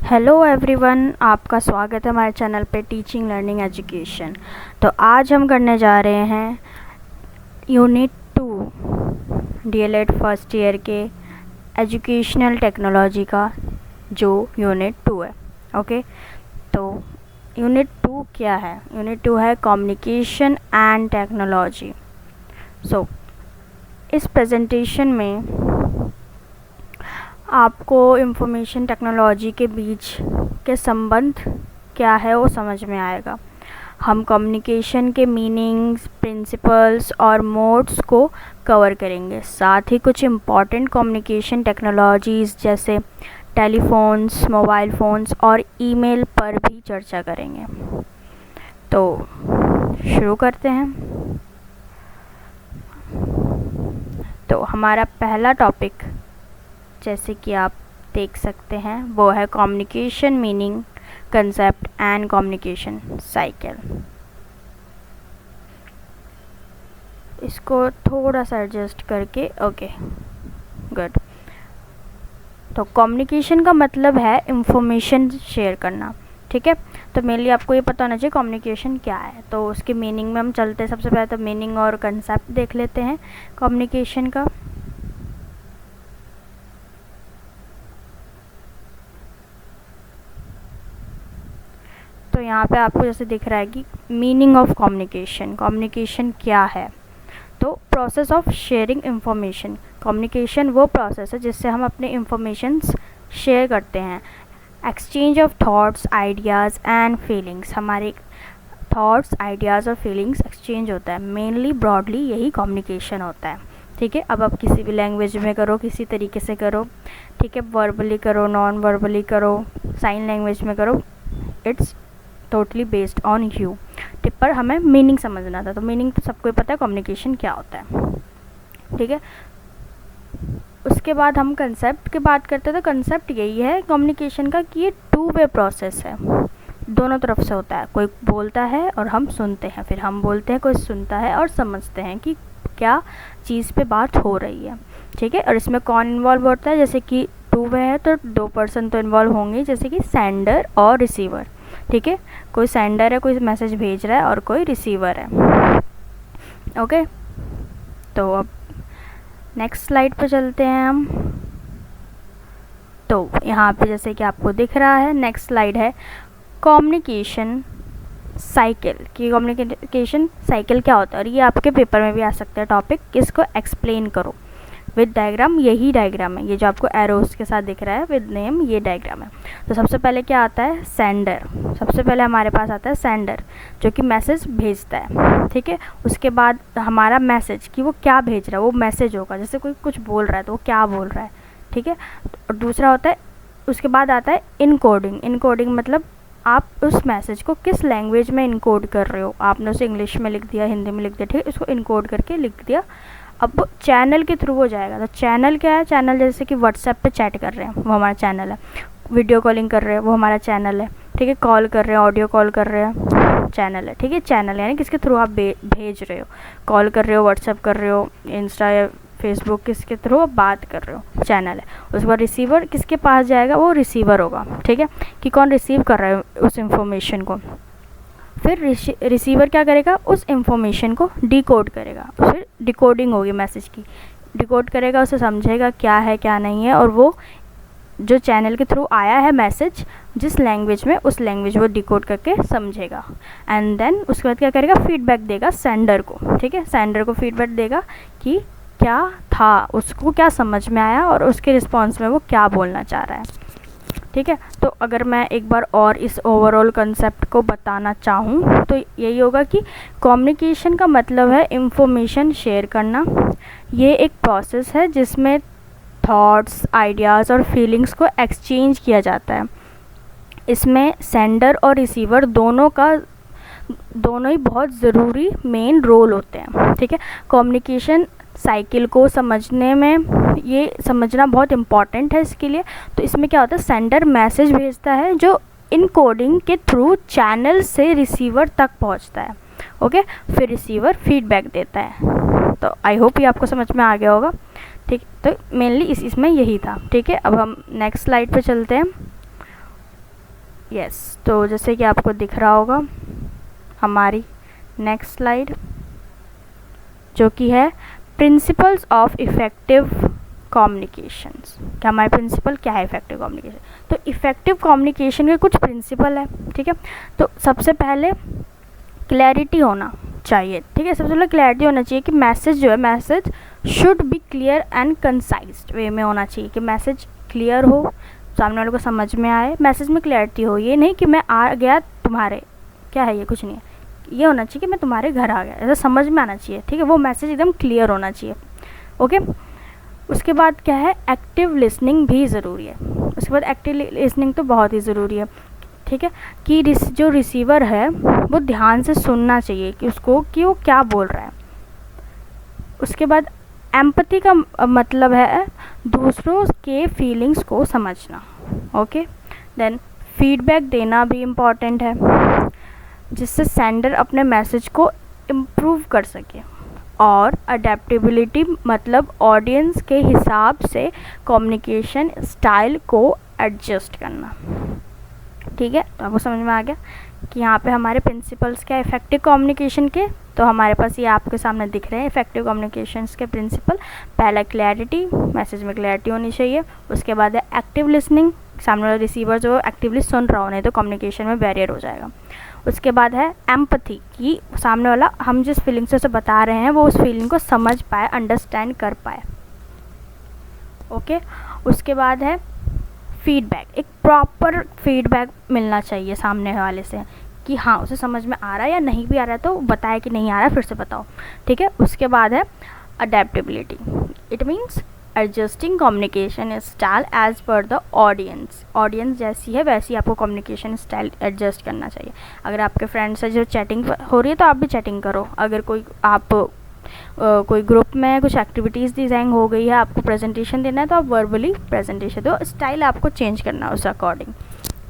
Hello everyone, आपका स्वागत है हमारे चैनल पे टीचिंग लर्निंग एजुकेशन। तो आज हम करने जा रहे हैं यूनिट 2 डीएलएड फर्स्ट ईयर के एजुकेशनल टेक्नोलॉजी का जो यूनिट 2 है। ओके, तो यूनिट 2 क्या है? यूनिट 2 है कम्युनिकेशन एंड टेक्नोलॉजी। सो इस प्रेजेंटेशन में आपको इंफॉर्मेशन टेक्नोलॉजी के बीच के संबंध क्या है वो समझ में आएगा। हम कम्युनिकेशन के मीनिंग्स, प्रिंसिपल्स और मोड्स को कवर करेंगे। साथ ही कुछ इम्पॉर्टेंट कम्युनिकेशन टेक्नोलॉजीज़ जैसे टेलीफोन्स, मोबाइल फ़ोन्स और ईमेल पर भी चर्चा करेंगे। तो शुरू करते हैं। तो हमारा पहला टॉपिक, जैसे कि आप देख सकते हैं, वो है communication meaning, concept and communication cycle. इसको थोड़ा सा एडजस्ट करके, ओके गुड। तो कम्युनिकेशन का मतलब है इंफॉर्मेशन शेयर करना, ठीक है। तो मेनली आपको ये पता होना चाहिए कम्युनिकेशन क्या है। तो उसके मीनिंग में हम चलते हैं। सबसे पहले तो मीनिंग और कंसेप्ट देख लेते हैं कम्युनिकेशन का। तो यहाँ पे आपको जैसे दिख रहा है कि मीनिंग ऑफ कम्युनिकेशन, कम्युनिकेशन क्या है? तो process of sharing information. Communication वो प्रोसेस है जिससे हम अपने इंफॉर्मेशंस शेयर करते हैं। Exchange of thoughts, ideas and feelings. हमारे थॉट्स, आइडियाज़ और फीलिंग्स एक्सचेंज होता है। मेनली ब्रॉडली यही कम्युनिकेशन होता है, ठीक है। अब आप किसी भी लैंग्वेज में करो, किसी तरीके से करो, ठीक है। वर्बली करो, नॉन वर्बली करो, साइन लैंग्वेज में करो, it's totally based on you. Tip पर हमें मीनिंग समझना था। तो मीनिंग तो सबको पता है कम्युनिकेशन क्या होता है, ठीक है। उसके बाद हम कंसेप्ट की बात करते हैं। तो कंसेप्ट यही है कम्युनिकेशन का कि ये 2 वे प्रोसेस है, दोनों तरफ से होता है। कोई बोलता है और हम सुनते हैं, फिर हम बोलते हैं, कोई सुनता है और समझते हैं कि क्या चीज़ पे बात हो रही है, ठीक है। और इसमें कौन इन्वॉल्व होता है? जैसे कि 2 वे है तो 2 पर्सन तो इन्वॉल्व होंगे, जैसे कि सेंडर और रिसीवर, ठीक है। कोई सेंडर है, कोई मैसेज भेज रहा है, और कोई रिसीवर है, ओके। तो अब नेक्स्ट स्लाइड पर चलते हैं हम। तो यहाँ पे जैसे कि आपको दिख रहा है, नेक्स्ट स्लाइड है कम्युनिकेशन साइकिल। कि कम्युनिकेशन साइकिल क्या होता है, और ये आपके पेपर में भी आ सकता है टॉपिक। इसको एक्सप्लेन करो विद डायग्राम। यही डायग्राम है, ये जो आपको एरोस के साथ दिख रहा है विद नेम, ये डायग्राम है। तो सबसे पहले क्या आता है? सेंडर। सबसे पहले हमारे पास आता है सेंडर, जो कि मैसेज भेजता है, ठीक है। उसके बाद हमारा मैसेज कि वो क्या भेज रहा है, वो मैसेज होगा। जैसे कोई कुछ बोल रहा है तो वो क्या बोल रहा है, ठीक है। और दूसरा होता है, उसके बाद आता है इनकोडिंग। इनकोडिंग मतलब आप उस मैसेज को किस लैंग्वेज में इनकोड कर रहे हो। आपने उसे इंग्लिश में लिख दिया, हिंदी में लिख दिया, ठीक है। इसको इनकोड करके लिख दिया। अब चैनल के थ्रू हो जाएगा। तो चैनल क्या है? चैनल जैसे कि व्हाट्सएप पे चैट कर रहे हैं, वो हमारा चैनल है। वीडियो कॉलिंग कर रहे हैं, वो हमारा चैनल है, ठीक है। कॉल कर रहे हैं, ऑडियो कॉल कर रहे हैं, चैनल है, ठीक है। चैनल यानी किसके थ्रू आप भेज रहे हो, कॉल कर रहे हो, व्हाट्सएप कर रहे हो, इंस्टा या फेसबुक, किसके थ्रू आप बात कर रहे हो, चैनल है। उसके बाद रिसीवर किसके पास जाएगा? वो रिसीवर होगा, ठीक है, कि कौन रिसीव कर रहा है उस इंफॉर्मेशन को। फिर रिसीवर क्या करेगा? उस इंफॉर्मेशन को डिकोड करेगा। फिर डिकोडिंग होगी मैसेज की, डिकोड करेगा, उसे समझेगा क्या है क्या नहीं है, और वो जो चैनल के थ्रू आया है मैसेज, जिस लैंग्वेज में, उस लैंग्वेज वो डिकोड करके समझेगा। एंड देन उसके बाद क्या करेगा? फीडबैक देगा सेंडर को, ठीक है। सेंडर को फीडबैक देगा कि क्या था, उसको क्या समझ में आया, और उसके रिस्पॉन्स में वो क्या बोलना चाह रहा है, ठीक है। तो अगर मैं एक बार और इस ओवरऑल कंसेप्ट को बताना चाहूँ तो यही होगा कि कम्युनिकेशन का मतलब है इंफॉर्मेशन शेयर करना। ये एक प्रोसेस है जिसमें थॉट्स, आइडियाज़ और फीलिंग्स को एक्सचेंज किया जाता है। इसमें सेंडर और रिसीवर दोनों ही बहुत ज़रूरी मेन रोल होते हैं, ठीक है। कम्युनिकेशन साइकिल को समझने में, ये समझना बहुत इम्पॉर्टेंट है इसके लिए। तो इसमें क्या होता है? सेंडर मैसेज भेजता है जो इनकोडिंग के थ्रू चैनल से रिसीवर तक पहुंचता है, ओके। फिर रिसीवर फीडबैक देता है। तो आई होप ये आपको समझ में आ गया होगा, ठीक। तो मेनली इसमें यही था, ठीक है। अब हम नेक्स्ट स्लाइड पे चलते हैं। यस, तो जैसे कि आपको दिख रहा होगा हमारी नेक्स्ट स्लाइड जो कि है प्रिंसिपल्स ऑफ इफ़ेक्टिव कम्युनिकेशंस। क्या हमारे प्रिंसिपल क्या है इफ़ेक्टिव कम्युनिकेशन? तो इफ़ेक्टिव कम्युनिकेशन के कुछ प्रिंसिपल है, ठीक है। तो सबसे पहले क्लैरिटी होना चाहिए, ठीक है। सबसे पहले क्लैरिटी होना चाहिए कि मैसेज जो है, message should be clear and concised way में होना चाहिए, कि मैसेज क्लियर हो, सामने वाले को समझ में आए, मैसेज में क्लैरिटी हो। ये नहीं कि मैं आ गया तुम्हारे, क्या है ये, कुछ नहीं है, ये होना चाहिए कि मैं तुम्हारे घर आ गया, ऐसा समझ में आना चाहिए, ठीक है। वो मैसेज एकदम क्लियर होना चाहिए, ओके। उसके बाद क्या है, एक्टिव लिसनिंग भी ज़रूरी है। उसके बाद एक्टिव लिसनिंग तो बहुत ही ज़रूरी है, ठीक है, कि जो रिसीवर है वो ध्यान से सुनना चाहिए कि उसको कि वो क्या बोल रहा है। उसके बाद एम्पैथी का मतलब है दूसरों के फीलिंग्स को समझना, ओके। देन फीडबैक देना भी इम्पॉर्टेंट है, जिससे सेंडर अपने मैसेज को इम्प्रूव कर सके। और अडेप्टेबिलिटी मतलब ऑडियंस के हिसाब से कम्युनिकेशन स्टाइल को एडजस्ट करना, ठीक है। तो आपको समझ में आ गया कि यहाँ पे हमारे प्रिंसिपल्स क्या है इफ़ेक्टिव कम्युनिकेशन के। तो हमारे पास ये आपके सामने दिख रहे हैं इफ़ेक्टिव कम्युनिकेशंस के प्रिंसिपल। पहला क्लैरिटी, मैसेज में क्लैरिटी होनी चाहिए। उसके बाद है एक्टिव लिसनिंग, सामने वाला रिसीवर जो एक्टिवली सुन रहा हो, नहीं तो कम्युनिकेशन में बैरियर हो जाएगा। उसके बाद है एम्पैथी, कि सामने वाला हम जिस फीलिंग से उसे बता रहे हैं वो उस फीलिंग को समझ पाए, अंडरस्टैंड कर पाए, ओके। उसके बाद है फीडबैक, एक प्रॉपर फीडबैक मिलना चाहिए सामने वाले से कि हाँ उसे समझ में आ रहा है या नहीं भी आ रहा है तो बताए कि नहीं आ रहा है, फिर से बताओ, ठीक है। उसके बाद है adaptability, it means adjusting communication style as per the audience जैसी है वैसी आपको कम्युनिकेशन स्टाइल एडजस्ट करना चाहिए। अगर आपके फ्रेंड से जो चैटिंग हो रही है तो आप भी चैटिंग करो। अगर कोई ग्रुप में कुछ एक्टिविटीज़ डिज़ाइन हो गई है, आपको प्रेजेंटेशन देना है तो आप वर्बली प्रेजेंटेशन दो, स्टाइल आपको चेंज करना है उस अकॉर्डिंग,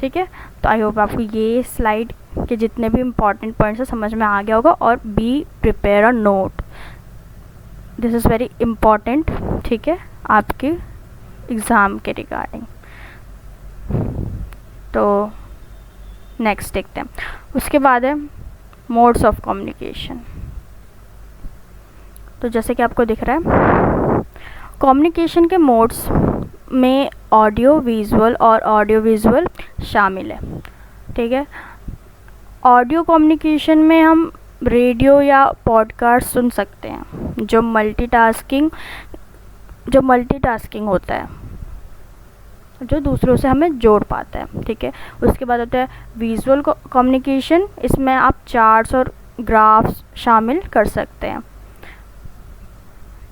ठीक है। तो आई होप आपको ये स्लाइड के जितने भी इम्पॉर्टेंट पॉइंट्स है समझ में आ गया होगा। और be prepare a note, this is very important, ठीक है, आपके एग्ज़ाम के रिगार्डिंग। तो नेक्स्ट देखते हैं। उसके बाद है मोड्स ऑफ कम्युनिकेशन। तो जैसे कि आपको दिख रहा है कम्युनिकेशन के मोड्स में ऑडियो विजुअल और ऑडियो विजुअल शामिल है, ठीक है। ऑडियो कम्युनिकेशन में हम रेडियो या पॉडकास्ट सुन सकते हैं जो मल्टीटास्किंग होता है, जो दूसरों से हमें जोड़ पाता है, ठीक है। उसके बाद होता है विजुअल कम्युनिकेशन, इसमें आप चार्ट्स और ग्राफ्स शामिल कर सकते हैं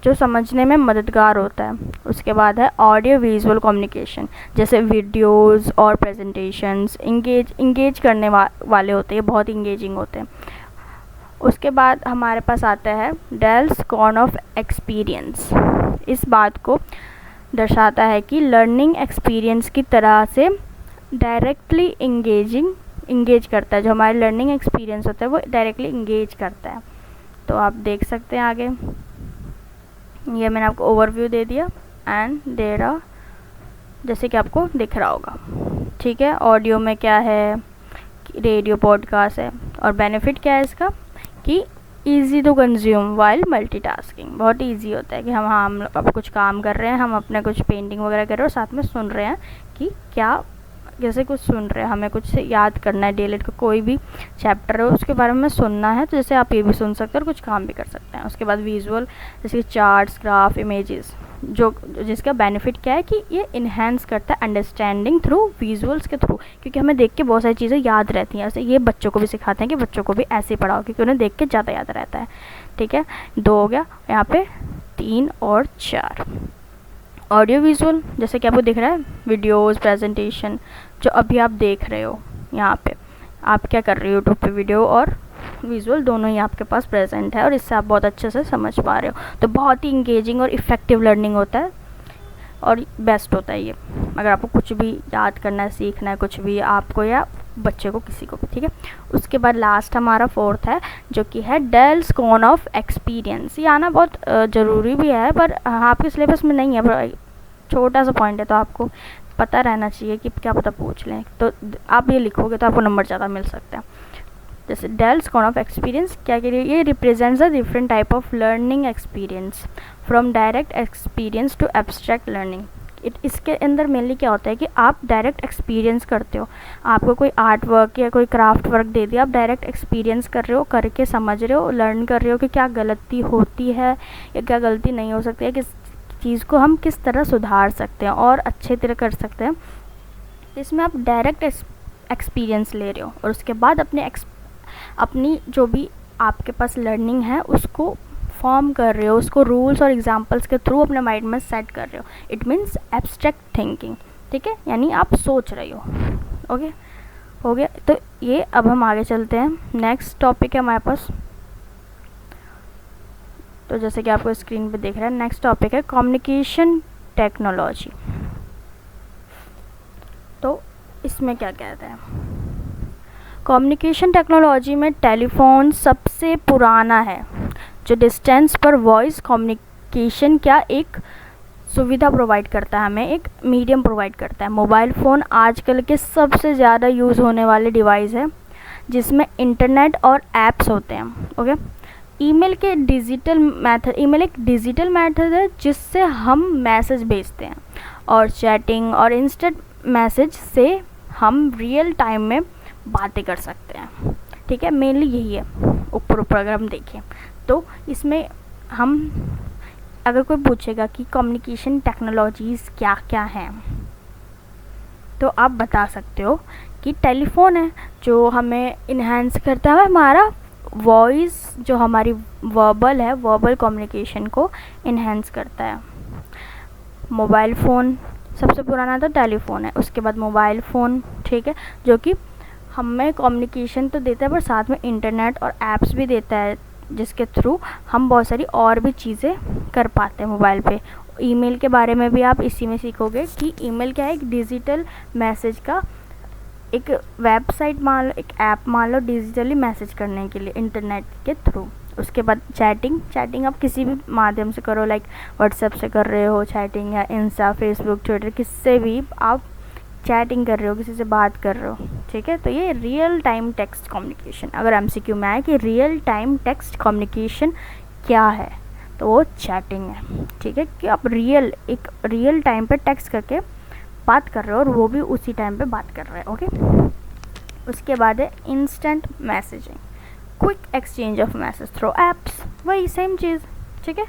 जो समझने में मददगार होता है। उसके बाद है ऑडियो विजुअल कम्युनिकेशन, जैसे वीडियोस और प्रेजेंटेशंस इंगेज करने वाले होते हैं, बहुत इंगेजिंग होते हैं। उसके बाद हमारे पास आता है डेल्स कॉर्न ऑफ एक्सपीरियंस, इस बात को दर्शाता है कि लर्निंग एक्सपीरियंस की तरह से डायरेक्टली इंगेज करता है। जो हमारे लर्निंग एक्सपीरियंस होता है वो डायरेक्टली इंगेज करता है। तो आप देख सकते हैं आगे, ये मैंने आपको ओवरव्यू दे दिया एंड दे रहा, जैसे कि आपको दिख रहा होगा, ठीक है। ऑडियो में क्या है, रेडियो पॉडकास्ट है, और बेनिफिट क्या है इसका कि easy to consume while multitasking, बहुत ईजी होता है कि हम अब कुछ काम कर रहे हैं, हम अपने कुछ पेंटिंग वगैरह कर रहे हैं और साथ में सुन रहे हैं कि क्या, जैसे कुछ सुन रहे हैं, हमें कुछ याद करना है, डीएलएड का कोई भी चैप्टर है उसके बारे में सुनना है, तो जैसे आप ये भी सुन सकते हैं और कुछ काम भी कर सकते हैं। उसके बाद विजुअल, जैसे चार्ट्स, ग्राफ, इमेजेस, जो जिसका बेनिफिट क्या है कि ये इन्हेंस करता है अंडरस्टैंडिंग थ्रू विजुअल्स के थ्रू, क्योंकि हमें देख के बहुत सारी चीज़ें याद रहती हैं। ऐसे ये बच्चों को भी सिखाते हैं कि बच्चों को भी ऐसे ही पढ़ाओ, क्योंकि उन्हें देख के ज़्यादा याद रहता है, ठीक है। 2 हो गया, यहाँ पे 3 और 4। ऑडियो विजुअल, जैसे कि आपको दिख रहा है वीडियोज़, प्रेजेंटेशन, जो अभी आप देख रहे हो यहाँ पे, आप क्या कर रहे हो यूट्यूब पे, वीडियो और विजुअल दोनों ही आपके पास प्रेजेंट है और इससे आप बहुत अच्छे से समझ पा रहे हो। तो बहुत ही इंगेजिंग और इफ़ेक्टिव लर्निंग होता है और बेस्ट होता है ये, अगर आपको कुछ भी याद करना है, सीखना है, कुछ भी आपको या बच्चे को, किसी को भी, ठीक है। उसके बाद लास्ट हमारा 4th है जो कि है डेल्स कॉर्न ऑफ एक्सपीरियंस। ये आना बहुत ज़रूरी भी है पर आपके सिलेबस में नहीं है, पर छोटा सा पॉइंट है तो आपको पता रहना चाहिए कि क्या पता पूछ लें, तो आप ये लिखोगे तो आपको नंबर ज़्यादा मिल सकता है। जैसे डेल स्कोर ऑफ एक्सपीरियंस क्या कह रही है, ये represents a different type of learning experience from direct experience to abstract learning. इसके अंदर मेनली क्या होता है कि आप डायरेक्ट एक्सपीरियंस करते हो, आपको कोई आर्ट वर्क या कोई क्राफ्ट वर्क दे दिया, आप डायरेक्ट एक्सपीरियंस कर रहे हो, करके समझ रहे हो, लर्न कर रहे हो कि क्या गलती होती है या क्या गलती नहीं हो सकती है, किस चीज़ को हम किस तरह सुधार सकते हैं और अच्छे तरह कर सकते हैं। इसमें आप डायरेक्ट एक्सपीरियंस ले रहे हो और उसके बाद अपनी जो भी आपके पास लर्निंग है उसको फॉर्म कर रहे हो, उसको रूल्स और एग्जांपल्स के थ्रू अपने माइंड में सेट कर रहे हो। इट मीन्स एब्स्ट्रैक्ट थिंकिंग, ठीक है, यानी आप सोच रही हो। ओके, हो गया। तो ये अब हम आगे चलते हैं, नेक्स्ट टॉपिक है हमारे पास। तो जैसे कि आपको स्क्रीन पे देख रहे हैं, नेक्स्ट टॉपिक है कम्युनिकेशन टेक्नोलॉजी। तो इसमें क्या कहते हैं, कम्युनिकेशन टेक्नोलॉजी में टेलीफोन सबसे पुराना है जो डिस्टेंस पर वॉइस कम्युनिकेशन क्या एक सुविधा प्रोवाइड करता है, हमें एक मीडियम प्रोवाइड करता है। मोबाइल फ़ोन आजकल के सबसे ज़्यादा यूज़ होने वाले डिवाइस है जिसमें इंटरनेट और ऐप्स होते हैं। ओके, ईमेल एक डिजिटल मेथड है जिससे हम मैसेज भेजते हैं, और चैटिंग और इंस्टेंट मैसेज से हम रियल टाइम में बातें कर सकते हैं। ठीक है, मेनली यही है। ऊपर अगर हम देखें तो इसमें हम, अगर कोई पूछेगा कि कम्युनिकेशन टेक्नोलॉजीज़ क्या क्या हैं, तो आप बता सकते हो कि टेलीफोन है जो हमें इन्हेंस करता है हमारा वॉइस, जो हमारी वर्बल कम्युनिकेशन को इन्हेंस करता है। मोबाइल फ़ोन सबसे पुराना तो टेलीफोन है, उसके बाद मोबाइल फ़ोन, ठीक है, जो कि हमें कम्युनिकेशन तो देता है पर साथ में इंटरनेट और ऐप्स भी देता है जिसके थ्रू हम बहुत सारी और भी चीज़ें कर पाते हैं मोबाइल पे। ईमेल के बारे में भी आप इसी में सीखोगे कि ईमेल क्या है, एक डिजिटल मैसेज का एक वेबसाइट मान लो, एक ऐप मान लो डिजिटली मैसेज करने के लिए इंटरनेट के थ्रू। उसके बाद चैटिंग आप किसी भी माध्यम से करो, लाइक व्हाट्सएप से कर रहे हो चैटिंग, या इंस्टा, फेसबुक, ट्विटर, किससे भी आप चैटिंग कर रहे हो, किसी से बात कर रहे हो, ठीक है। तो ये रियल टाइम टेक्स्ट कम्युनिकेशन, अगर एमसीक्यू में आए कि रियल टाइम टेक्स्ट कम्युनिकेशन क्या है, तो वो चैटिंग है, ठीक है, कि आप एक रियल टाइम पे टेक्स्ट करके बात कर रहे हो और वो भी उसी टाइम पे बात कर रहे हैं। ओके, उसके बाद है instant messaging, quick exchange of message through apps, वही सेम चीज़, ठीक है,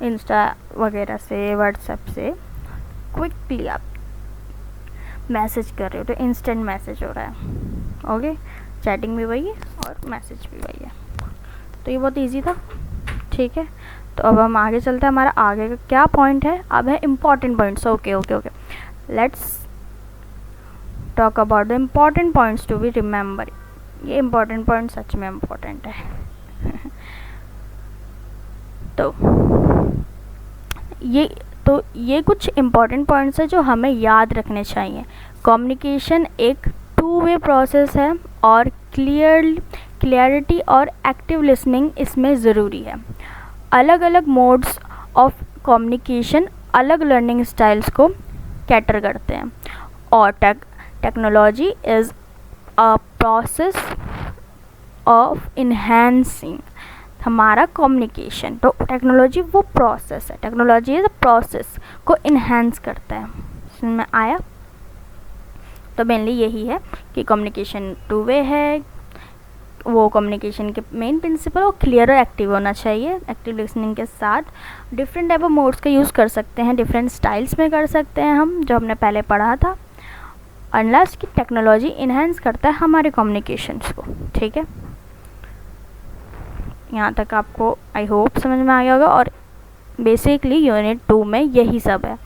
इंस्टा वगैरह से, व्हाट्सएप से क्विकली आप मैसेज कर रहे हो तो इंस्टेंट मैसेज हो रहा है। ओके, चैटिंग भी वही है और मैसेज भी वही है। तो ये बहुत इजी था, ठीक है। तो अब हम आगे चलते हैं, हमारा आगे का क्या पॉइंट है, अब है important points. Okay, let's talk about the important points to be remember. ये इम्पॉर्टेंट पॉइंट सच में इम्पॉर्टेंट है। तो ये कुछ इम्पॉर्टेंट पॉइंट्स है जो हमें याद रखने चाहिए। कम्युनिकेशन एक 2 वे प्रोसेस है और क्लियरिटी और एक्टिव लिसनिंग इसमें ज़रूरी है। अलग अलग मोड्स ऑफ कम्युनिकेशन अलग लर्निंग स्टाइल्स को कैटर करते हैं, और technology is a process of enhancing हमारा कम्युनिकेशन। तो टेक्नोलॉजी वो प्रोसेस है, टेक्नोलॉजी इज प्रोसेस को इन्हेंस करता है। इसमें आया, तो मेनली यही है कि कम्युनिकेशन 2 वे है। वो कम्युनिकेशन के मेन प्रिंसिपल वो क्लियर और एक्टिव होना चाहिए। एक्टिव लिसनिंग के साथ डिफरेंट टाइप ऑफ मोड्स का यूज़ कर सकते हैं, डिफरेंट स्टाइल्स में कर सकते हैं हम, जो हमने पहले पढ़ा था। और लास्ट की टेक्नोलॉजी इन्हेंस करता है हमारे कम्युनिकेशंस को, ठीक है। यहाँ तक आपको आई होप समझ में आ गया होगा, और बेसिकली यूनिट 2 में यही सब है,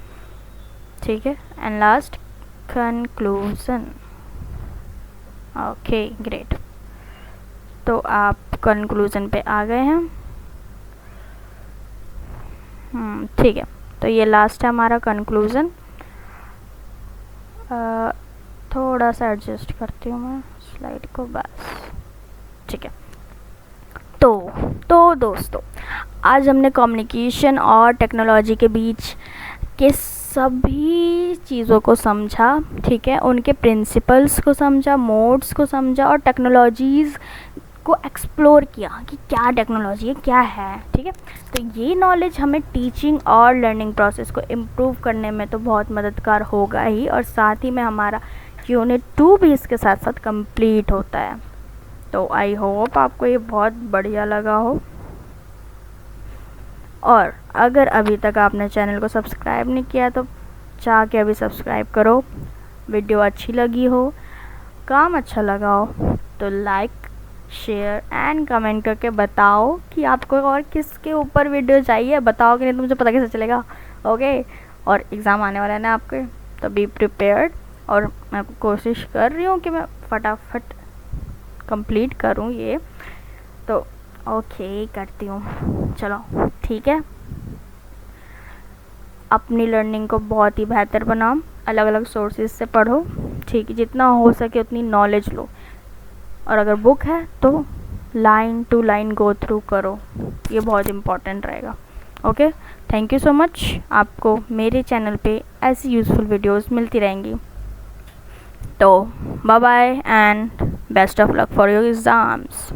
ठीक है। And last conclusion. Okay, great. तो आप कंक्लूजन पे आ गए हैं, ठीक है। तो ये लास्ट है हमारा कंक्लूजन। थोड़ा सा एडजस्ट करती हूँ मैं स्लाइड को, बस, ठीक है। तो दोस्तों, आज हमने कम्युनिकेशन और टेक्नोलॉजी के बीच के सभी चीज़ों को समझा, ठीक है, उनके प्रिंसिपल्स को समझा, मोड्स को समझा और टेक्नोलॉजीज़ को एक्सप्लोर किया कि क्या टेक्नोलॉजी है, क्या है, ठीक है। तो ये नॉलेज हमें टीचिंग और लर्निंग प्रोसेस को इम्प्रूव करने में तो बहुत मददगार होगा ही, और साथ ही में हमारा यूनिट 2 भी इसके साथ साथ कंप्लीट होता है। तो आई होप आपको ये बहुत बढ़िया लगा हो, और अगर अभी तक आपने चैनल को सब्सक्राइब नहीं किया तो चाह के अभी सब्सक्राइब करो। वीडियो अच्छी लगी हो, काम अच्छा लगा हो तो लाइक, शेयर एंड कमेंट करके बताओ कि आपको और किसके ऊपर वीडियो चाहिए। बताओगे नहीं तो मुझे पता कैसे चलेगा। ओके, और एग्ज़ाम आने वाला है ना आपके, तो बी प्रिपेयर्ड, और मैं कोशिश कर रही हूँ कि मैं फटाफट कंप्लीट करूँ ये। तो ओके करती हूँ, चलो ठीक है। अपनी लर्निंग को बहुत ही बेहतर बनाओ, अलग अलग सोर्सेज से पढ़ो, ठीक है, जितना हो सके उतनी नॉलेज लो, और अगर बुक है तो line to line go through करो, ये बहुत इम्पॉर्टेंट रहेगा। Okay, thank you so much. आपको मेरे चैनल पे ऐसी यूज़फुल वीडियोस मिलती रहेंगी। तो bye bye and best of luck for your exams.